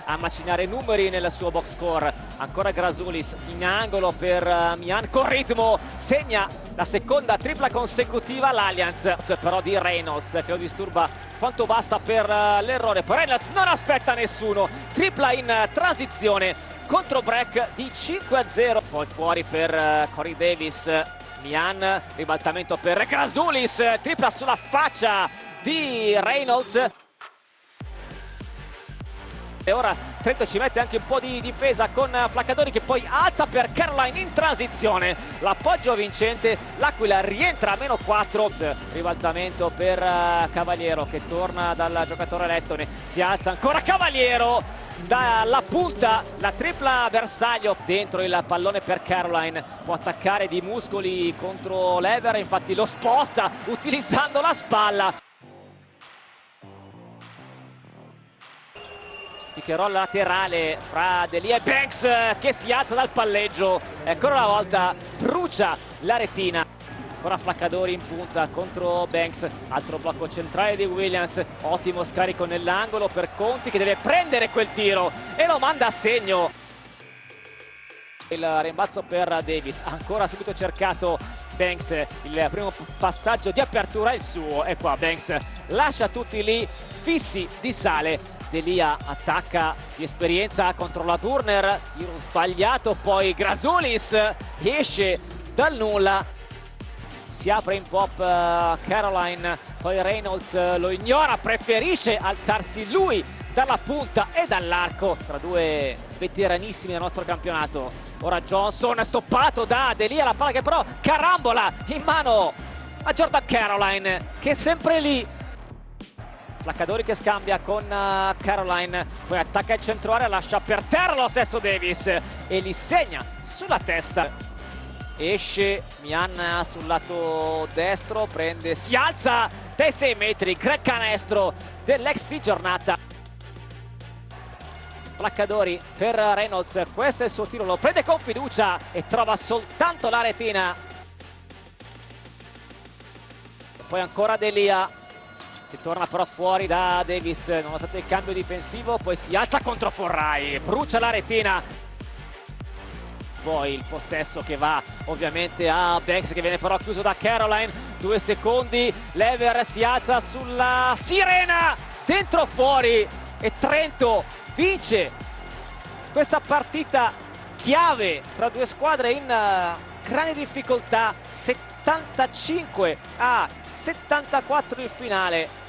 a macinare numeri nel suo box score. Ancora Grasulis in angolo per Mian, con ritmo segna la seconda tripla consecutiva l'Allianz, però di Reynolds che lo disturba quanto basta per l'errore. Poi Reynolds non aspetta nessuno, tripla in transizione, contro break di 5-0. Poi fuori per Corey Davis, Mian, ribaltamento per Grasulis, tripla sulla faccia di Reynolds. E ora Trento ci mette anche un po' di difesa con Flaccadori che poi alza per Caroline in transizione. L'appoggio vincente, l'Aquila rientra a -4. Ribaltamento per Cavaliero che torna dal giocatore lettone. Si alza ancora Cavaliero dalla punta, la tripla bersaglio. Dentro il pallone per Caroline. Può attaccare di muscoli contro Lever, infatti lo sposta utilizzando la spalla. Pick and roll laterale fra Delia e Banks che si alza dal palleggio e ancora una volta brucia la retina. Ancora Flaccadori in punta contro Banks, altro blocco centrale di Williams, ottimo scarico nell'angolo per Conti che deve prendere quel tiro e lo manda a segno. Il rimbalzo per Davis, ancora subito cercato Banks, il primo passaggio di apertura è il suo e qua Banks lascia tutti lì fissi di sale. Delia attacca di esperienza contro la Turner, tiro sbagliato, poi Grasulis esce dal nulla, si apre in pop Caroline, poi Reynolds lo ignora, preferisce alzarsi lui dalla punta e dall'arco, tra due veteranissimi del nostro campionato. Ora Johnson stoppato da Delia, la palla che però carambola in mano a Jordan Caroline che è sempre lì. Flaccadori che scambia con Caroline, poi attacca il centro area, lascia per terra lo stesso Davis e li segna sulla testa. Esce Mian sul lato destro, prende, si alza dai 6 metri, gran canestro dell'ex di giornata. Flaccadori per Reynolds, questo è il suo tiro, lo prende con fiducia e trova soltanto la retina. Poi ancora Delia. Si torna però fuori da Davis nonostante il cambio difensivo, poi si alza contro Forrai, brucia la retina. Poi il possesso che va ovviamente a Banks che viene però chiuso da Caroline. 2 secondi, Lever si alza sulla sirena, dentro fuori e Trento vince questa partita chiave tra due squadre in grande difficoltà. 75-74 il finale.